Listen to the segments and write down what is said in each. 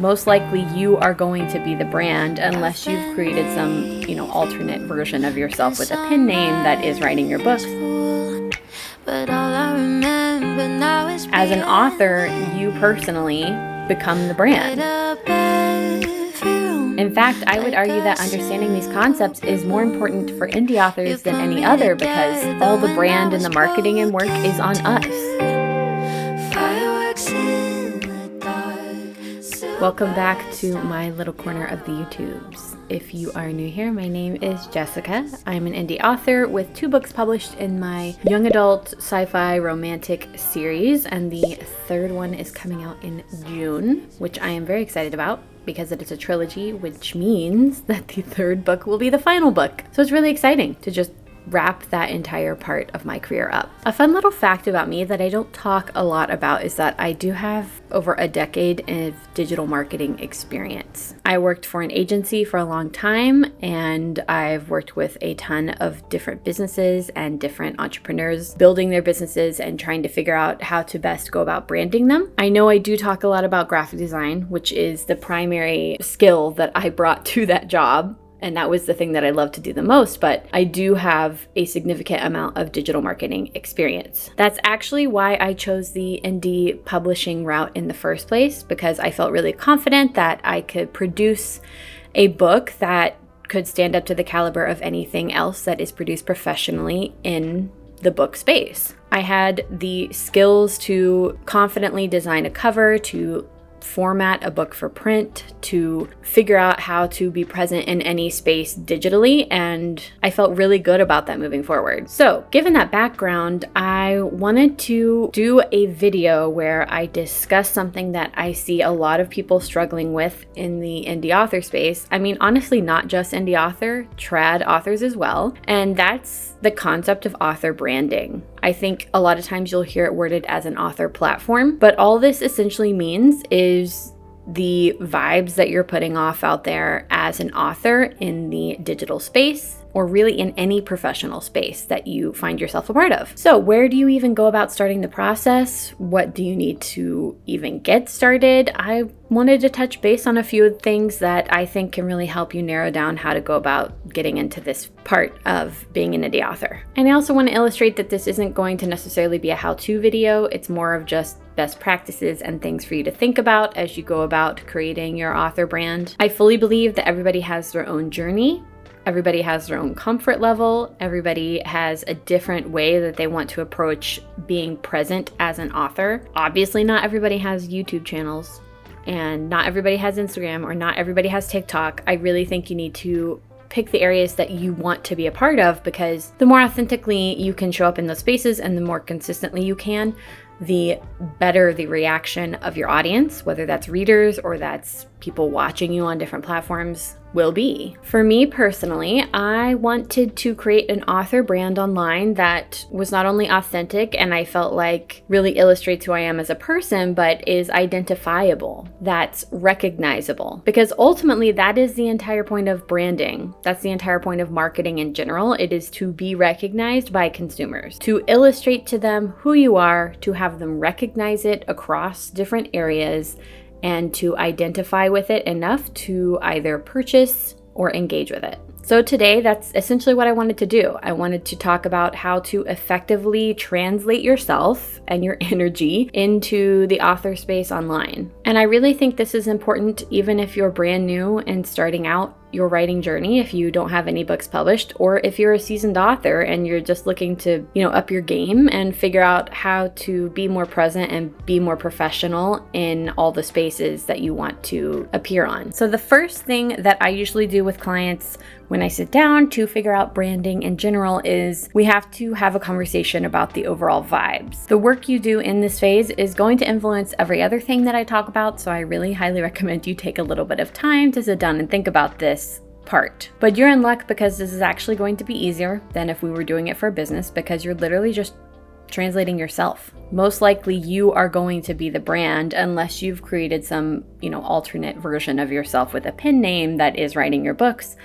most likely you are going to be the brand unless you've created some, alternate version of yourself with a pen name that is writing your books. As an author, you personally become the brand. In fact, I would argue that understanding these concepts is more important for indie authors than any other because all the brand and the marketing and work is on us. Welcome back to my little corner of the YouTubes. If you are new here, my name is Jessica. I'm an indie author with 2 books published in my young adult sci-fi romantic series, and the 3rd one is coming out in June, which I am very excited about because it is a trilogy, which means that the 3rd book will be the final book. So it's really exciting to just wrap that entire part of my career up. A fun little fact about me that I don't talk a lot about is that I do have over a decade of digital marketing experience. I worked for an agency for a long time, and I've worked with a ton of different businesses and different entrepreneurs building their businesses and trying to figure out how to best go about branding them. I know I do talk a lot about graphic design, which is the primary skill that I brought to that job. And that was the thing that I love to do the most, but I do have a significant amount of digital marketing experience. That's actually why I chose the indie publishing route in the first place, because I felt really confident that I could produce a book that could stand up to the caliber of anything else that is produced professionally in the book space. I had the skills to confidently design a cover, to format a book for print, to figure out how to be present in any space digitally, and I felt really good about that moving forward. So, given that background, I wanted to do a video where I discuss something that I see a lot of people struggling with in the indie author space. I mean, honestly, not just indie author, trad authors as well, and that's the concept of author branding. I think a lot of times you'll hear it worded as an author platform, but all this essentially means is the vibes that you're putting off out there as an author in the digital space, or really in any professional space that you find yourself a part of. So where do you even go about starting the process? What do you need to even get started? I wanted to touch base on a few things that I think can really help you narrow down how to go about getting into this part of being an indie author. And I also want to illustrate that this isn't going to necessarily be a how-to video. It's more of just best practices and things for you to think about as you go about creating your author brand. I fully believe that everybody has their own journey. Everybody has their own comfort level. Everybody has a different way that they want to approach being present as an author. Obviously, not everybody has YouTube channels, and not everybody has Instagram, or not everybody has TikTok. I really think you need to pick the areas that you want to be a part of, because the more authentically you can show up in those spaces and the more consistently you can, the better the reaction of your audience, whether that's readers or that's people watching you on different platforms, will be. For me personally, I wanted to create an author brand online that was not only authentic and I felt like really illustrates who I am as a person, but is identifiable, that's recognizable. Because ultimately that is the entire point of branding. That's the entire point of marketing in general. It is to be recognized by consumers, to illustrate to them who you are, to have them recognize it across different areas, and to identify with it enough to either purchase or engage with it. So today, that's essentially what I wanted to do. I wanted to talk about how to effectively translate yourself and your energy into the author space online. And I really think this is important even if you're brand new and starting out your writing journey, if you don't have any books published, or if you're a seasoned author and you're just looking to, up your game and figure out how to be more present and be more professional in all the spaces that you want to appear on. So the first thing that I usually do with clients when I sit down to figure out branding in general is we have to have a conversation about the overall vibes. The work you do in this phase is going to influence every other thing that I talk about, so I really highly recommend you take a little bit of time to sit down and think about this part. But you're in luck because this is actually going to be easier than if we were doing it for a business, because you're literally just translating yourself. Most likely you are going to be the brand unless you've created some, alternate version of yourself with a pen name that is writing your books.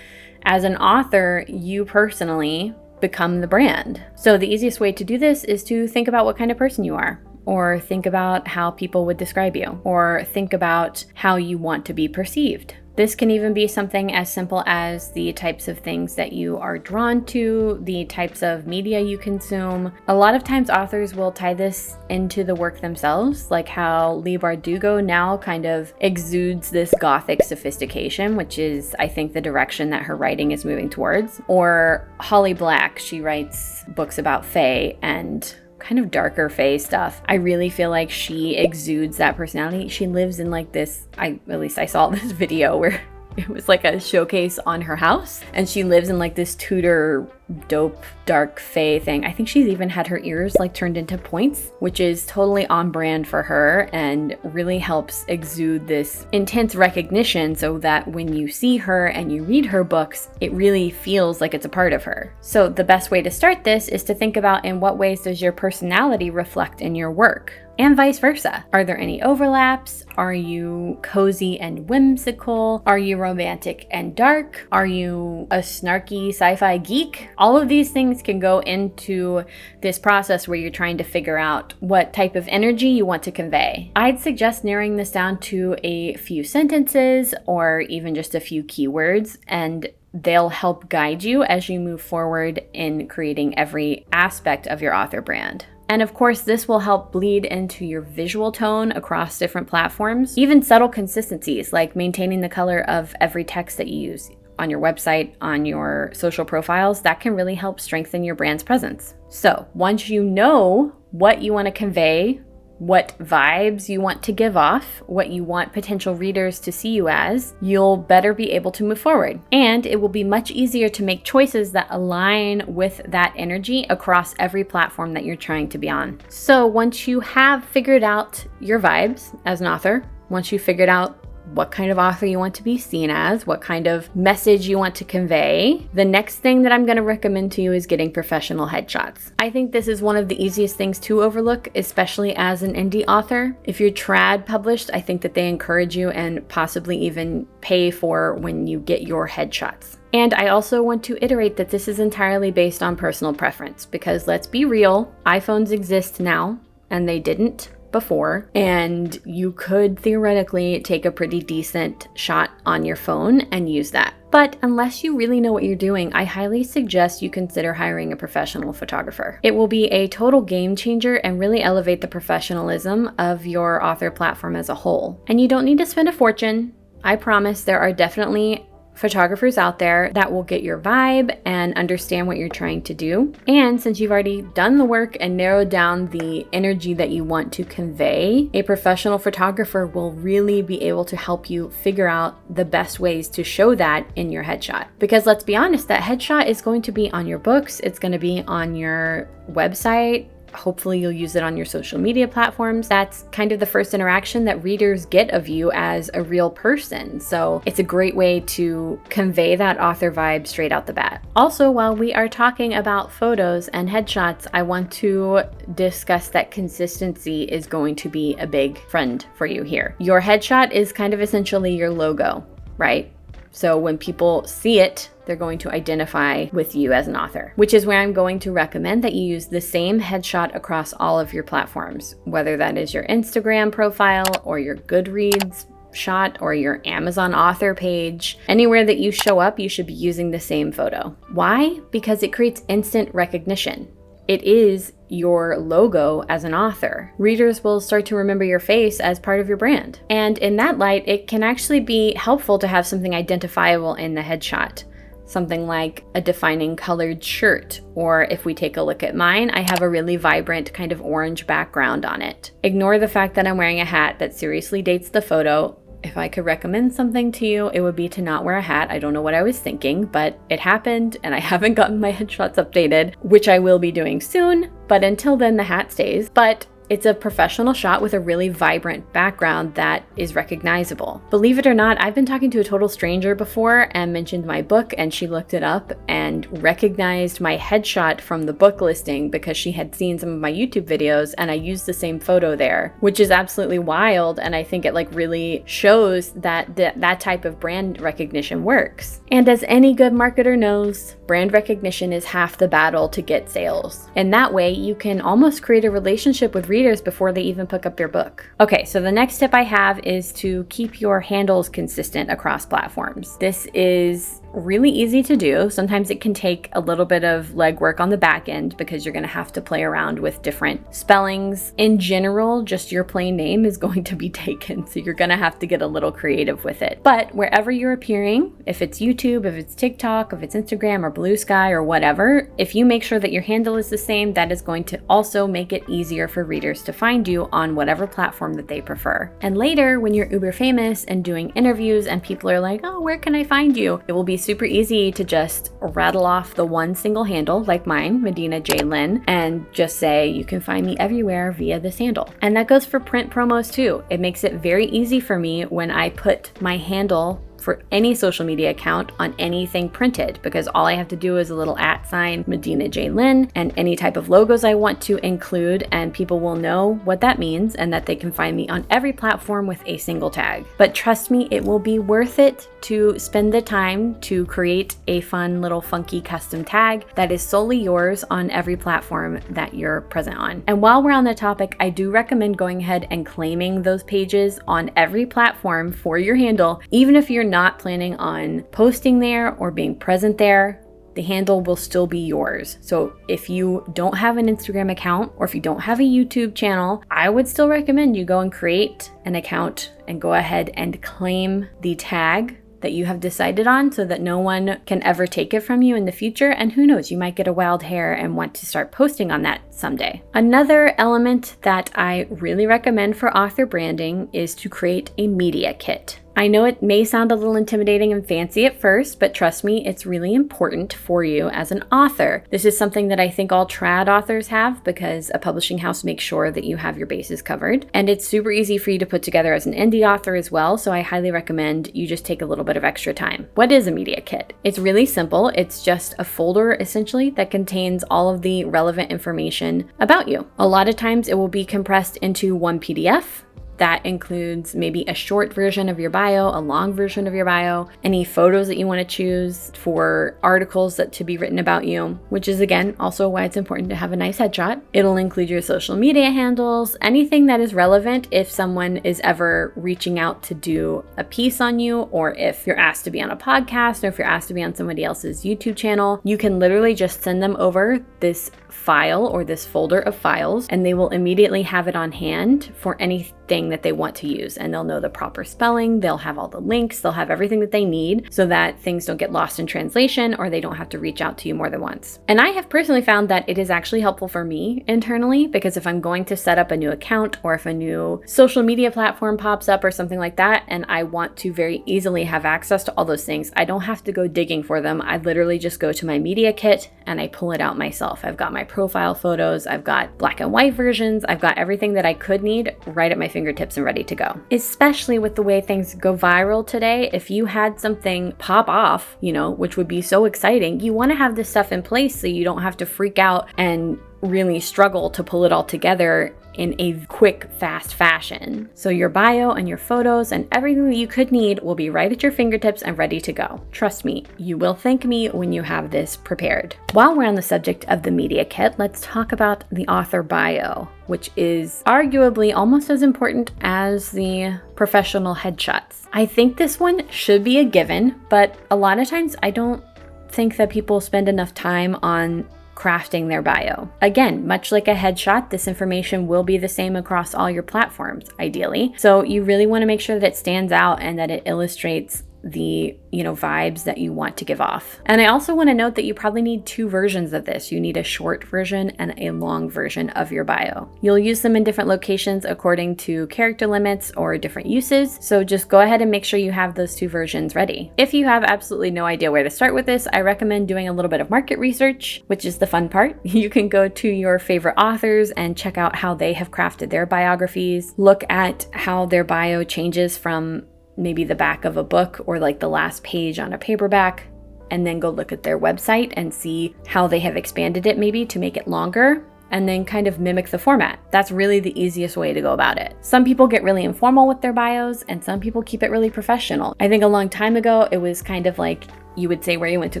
As an author, you personally become the brand. So the easiest way to do this is to think about what kind of person you are. or think about how people would describe you, or think about how you want to be perceived. This can even be something as simple as the types of things that you are drawn to, the types of media you consume. A lot of times authors will tie this into the work themselves, like how Leigh Bardugo now kind of exudes this gothic sophistication, which is, I think, the direction that her writing is moving towards. Or Holly Black, she writes books about fae and kind of darker fae stuff. I really feel like she exudes that personality. She lives in like this, at least I saw this video where it was like a showcase on her house, and she lives in like this Tudor dope dark fae thing. I think she's even had her ears like turned into points, which is totally on brand for her and really helps exude this intense recognition, so that when you see her and you read her books, it really feels like it's a part of her. So the best way to start this is to think about, in what ways does your personality reflect in your work? And vice versa. Are there any overlaps? Are you cozy and whimsical? Are you romantic and dark? Are you a snarky sci-fi geek? All of these things can go into this process where you're trying to figure out what type of energy you want to convey. I'd suggest narrowing this down to a few sentences or even just a few keywords, and they'll help guide you as you move forward in creating every aspect of your author brand. And of course, this will help bleed into your visual tone across different platforms. Even subtle consistencies, like maintaining the color of every text that you use on your website, on your social profiles, that can really help strengthen your brand's presence. So once you know what you want to convey, what vibes you want to give off, what you want potential readers to see you as, you'll better be able to move forward. And it will be much easier to make choices that align with that energy across every platform that you're trying to be on. So once you have figured out your vibes as an author, once you've figured out what kind of author you want to be seen as, what kind of message you want to convey, the next thing that I'm going to recommend to you is getting professional headshots. I think this is one of the easiest things to overlook, especially as an indie author. If you're trad published, I think that they encourage you and possibly even pay for when you get your headshots. And I also want to iterate that this is entirely based on personal preference, because let's be real, iPhones exist now and they didn't before, and you could theoretically take a pretty decent shot on your phone and use that. But unless you really know what you're doing, I highly suggest you consider hiring a professional photographer. It will be a total game changer and really elevate the professionalism of your author platform as a whole. And you don't need to spend a fortune. I promise there are definitely photographers out there that will get your vibe and understand what you're trying to do. And since you've already done the work and narrowed down the energy that you want to convey, a professional photographer will really be able to help you figure out the best ways to show that in your headshot. Because let's be honest, that headshot is going to be on your books, it's going to be on your website. Hopefully you'll use it on your social media platforms. That's kind of the first interaction that readers get of you as a real person. So it's a great way to convey that author vibe straight out the bat. Also, while we are talking about photos and headshots, I want to discuss that consistency is going to be a big friend for you here. Your headshot is kind of essentially your logo, right? So when people see it, they're going to identify with you as an author, which is where I'm going to recommend that you use the same headshot across all of your platforms, whether that is your Instagram profile or your Goodreads shot or your Amazon author page. Anywhere that you show up, you should be using the same photo. Why? Because it creates instant recognition. It is your logo as an author. Readers will start to remember your face as part of your brand. And in that light, it can actually be helpful to have something identifiable in the headshot. Something like a defining colored shirt, or if we take a look at mine, I have a really vibrant kind of orange background on it. Ignore the fact that I'm wearing a hat that seriously dates the photo. If I could recommend something to you, it would be to not wear a hat. I don't know what I was thinking, but it happened and I haven't gotten my headshots updated, which I will be doing soon. But until then, the hat stays. But it's a professional shot with a really vibrant background that is recognizable. Believe it or not, I've been talking to a total stranger before and mentioned my book, and she looked it up and recognized my headshot from the book listing because she had seen some of my YouTube videos and I used the same photo there, which is absolutely wild. And I think it really shows that that type of brand recognition works. And as any good marketer knows, brand recognition is half the battle to get sales. And that way you can almost create a relationship with readers readers before they even pick up your book. Okay, so the next tip I have is to keep your handles consistent across platforms. This is really easy to do. Sometimes it can take a little bit of legwork on the back end because you're going to have to play around with different spellings. In general, just your plain name is going to be taken, so you're going to have to get a little creative with it. But wherever you're appearing, if it's YouTube, if it's TikTok, if it's Instagram or Blue Sky or whatever, if you make sure that your handle is the same, that is going to also make it easier for readers to find you on whatever platform that they prefer. And later, when you're uber famous and doing interviews and people are like, oh, where can I find you? It will be super easy to just rattle off the one single handle like mine, Medina J. Lynn, and just say, you can find me everywhere via this handle. And that goes for print promos too. It makes it very easy for me when I put my handle for any social media account on anything printed, because all I have to do is a little @ Medina J. Lynn and any type of logos I want to include, and people will know what that means and that they can find me on every platform with a single tag. But trust me, it will be worth it to spend the time to create a fun little funky custom tag that is solely yours on every platform that you're present on. And while we're on the topic, I do recommend going ahead and claiming those pages on every platform for your handle, even if you're not planning on posting there or being present there. The handle will still be yours. So if you don't have an Instagram account or if you don't have a YouTube channel, I would still recommend you go and create an account and go ahead and claim the tag that you have decided on so that no one can ever take it from you in the future. And who knows, you might get a wild hair and want to start posting on that someday. Another element that I really recommend for author branding is to create a media kit. I know it may sound a little intimidating and fancy at first, but trust me, it's really important for you as an author. This is something that I think all trad authors have because a publishing house makes sure that you have your bases covered. And it's super easy for you to put together as an indie author as well, so I highly recommend you just take a little bit of extra time. What is a media kit? It's really simple. It's just a folder essentially that contains all of the relevant information about you. A lot of times it will be compressed into one PDF. That includes maybe a short version of your bio, a long version of your bio, any photos that you want to choose for articles that to be written about you, which is again also why it's important to have a nice headshot. It'll include your social media handles, anything that is relevant if someone is ever reaching out to do a piece on you, or if you're asked to be on a podcast, or if you're asked to be on somebody else's YouTube channel. You can literally just send them over this file or this folder of files, and they will immediately have it on hand for anything that they want to use, and they'll know the proper spelling, they'll have all the links, they'll have everything that they need so that things don't get lost in translation or they don't have to reach out to you more than once. And I have personally found that it is actually helpful for me internally, because if I'm going to set up a new account or if a new social media platform pops up or something like that and I want to very easily have access to all those things, I don't have to go digging for them. I literally just go to my media kit and I pull it out myself. I've got my profile photos, I've got black and white versions, I've got everything that I could need right at my fingertips and ready to go. Especially with the way things go viral today, if you had something pop off, which would be so exciting, you want to have this stuff in place so you don't have to freak out and really struggle to pull it all together in a quick, fast fashion. So your bio and your photos and everything that you could need will be right at your fingertips and ready to go. Trust me, you will thank me when you have this prepared. While we're on the subject of the media kit, let's talk about the author bio, which is arguably almost as important as the professional headshots. I think this one should be a given, but a lot of times I don't think that people spend enough time on crafting their bio. Again, much like a headshot, this information will be the same across all your platforms, ideally. So you really want to make sure that it stands out and that it illustrates the vibes that you want to give off. And I also want to note that you probably need two versions of this. You need a short version and a long version of your bio. You'll use them in different locations according to character limits or different uses. So just go ahead and make sure you have those two versions ready. If you have absolutely no idea where to start with this, I recommend doing a little bit of market research, which is the fun part. You can go to your favorite authors and check out how they have crafted their biographies. Look at how their bio changes from maybe the back of a book or like the last page on a paperback, and then go look at their website and see how they have expanded it maybe to make it longer, and then kind of mimic the format. That's really the easiest way to go about it. Some people get really informal with their bios and some people keep it really professional. I think a long time ago, it was kind of like you would say where you went to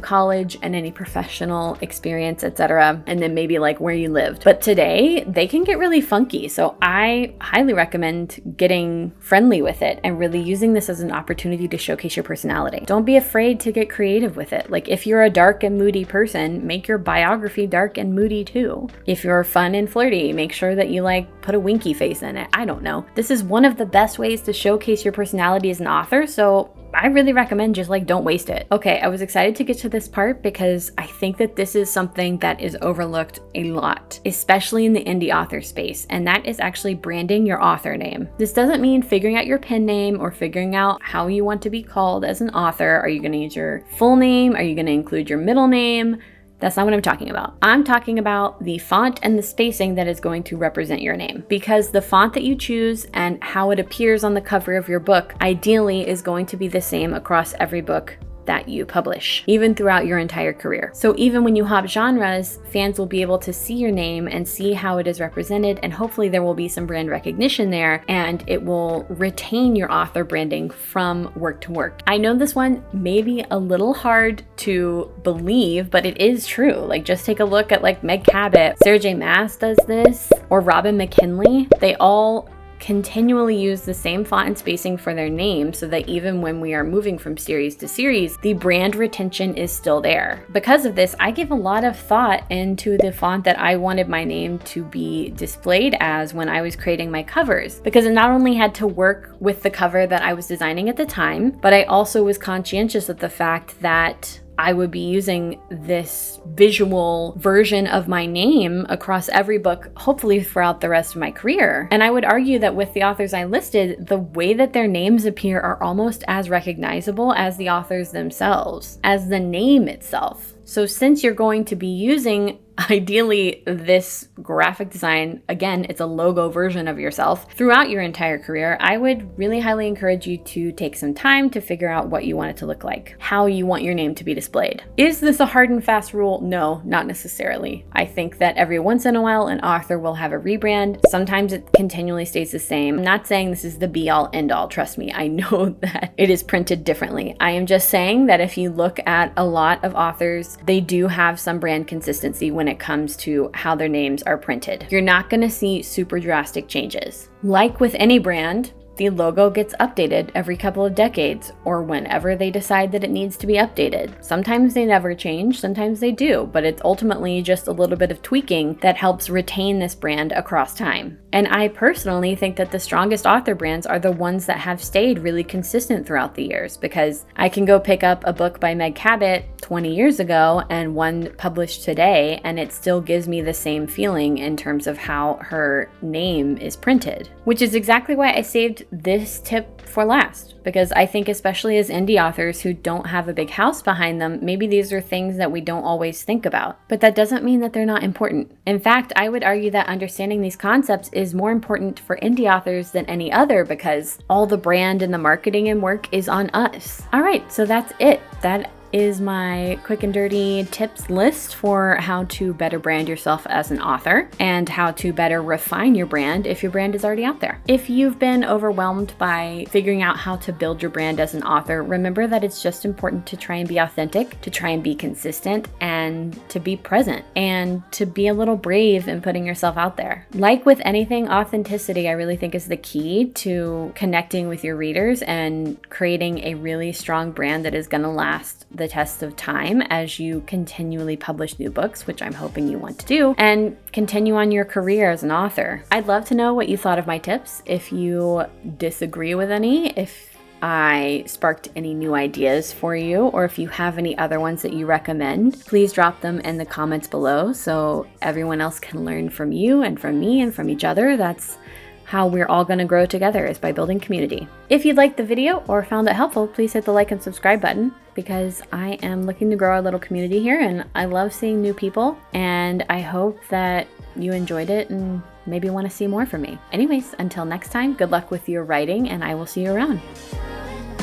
college and any professional experience, etc., and then maybe like where you lived. But today they can get really funky. So I highly recommend getting friendly with it and really using this as an opportunity to showcase your personality. Don't be afraid to get creative with it. Like if you're a dark and moody person, make your biography dark and moody too. If you're fun and flirty, make sure that you like put a winky face in it. I don't know. This is one of the best ways to showcase your personality as an author. So I really recommend just like don't waste it. Okay, I was excited to get to this part because I think that this is something that is overlooked a lot, especially in the indie author space, and that is actually branding your author name. This doesn't mean figuring out your pen name or figuring out how you want to be called as an author. Are you going to use your full name? Are you going to include your middle name? That's not what I'm talking about. I'm talking about the font and the spacing that is going to represent your name, because the font that you choose and how it appears on the cover of your book ideally is going to be the same across every book that you publish, even throughout your entire career. So even when you hop genres, fans will be able to see your name and see how it is represented, and hopefully there will be some brand recognition there, and it will retain your author branding from work to work. I know this one may be a little hard to believe, but it is true. Like just take a look at like Meg Cabot, Sarah J. Maas does this, or Robin McKinley. They all continually use the same font and spacing for their name so that even when we are moving from series to series, the brand retention is still there. Because of this, I gave a lot of thought into the font that I wanted my name to be displayed as when I was creating my covers, because it not only had to work with the cover that I was designing at the time, but I also was conscientious of the fact that I would be using this visual version of my name across every book, hopefully throughout the rest of my career. And I would argue that with the authors I listed, the way that their names appear are almost as recognizable as the authors themselves, as the name itself. So since you're going to be using ideally this graphic design, again, it's a logo version of yourself throughout your entire career, I would really highly encourage you to take some time to figure out what you want it to look like, how you want your name to be displayed. Is this a hard and fast rule? No, not necessarily. I think that every once in a while, an author will have a rebrand. Sometimes it continually stays the same. I'm not saying this is the be all end all. Trust me, I know that it is printed differently. I am just saying that if you look at a lot of authors, they do have some brand consistency when it comes to how their names are printed. You're not going to see super drastic changes. Like with any brand, the logo gets updated every couple of decades or whenever they decide that it needs to be updated. Sometimes they never change, sometimes they do, but it's ultimately just a little bit of tweaking that helps retain this brand across time. And I personally think that the strongest author brands are the ones that have stayed really consistent throughout the years, because I can go pick up a book by Meg Cabot 20 years ago and one published today, and it still gives me the same feeling in terms of how her name is printed, which is exactly why I saved this tip for last, because I think especially as indie authors who don't have a big house behind them, maybe these are things that we don't always think about, but that doesn't mean that they're not important. In fact, I would argue that understanding these concepts is more important for indie authors than any other, because all the brand and the marketing and work is on us. All right, so that's it. That is my quick and dirty tips list for how to better brand yourself as an author and how to better refine your brand if your brand is already out there. If you've been overwhelmed by figuring out how to build your brand as an author, remember that it's just important to try and be authentic, to try and be consistent, and to be present, and to be a little brave in putting yourself out there. Like with anything, authenticity I really think is the key to connecting with your readers and creating a really strong brand that is going to last the test of time as you continually publish new books, which I'm hoping you want to do, and continue on your career as an author. I'd love to know what you thought of my tips. If you disagree with any, if I sparked any new ideas for you, or if you have any other ones that you recommend, please drop them in the comments below so everyone else can learn from you and from me and from each other. That's how we're all going to grow together, is by building community. If you liked the video or found it helpful, please hit the like and subscribe button, because I am looking to grow our little community here and I love seeing new people, and I hope that you enjoyed it and maybe want to see more from me. Anyways, until next time, good luck with your writing and I will see you around.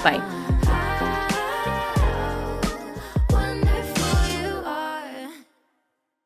Bye.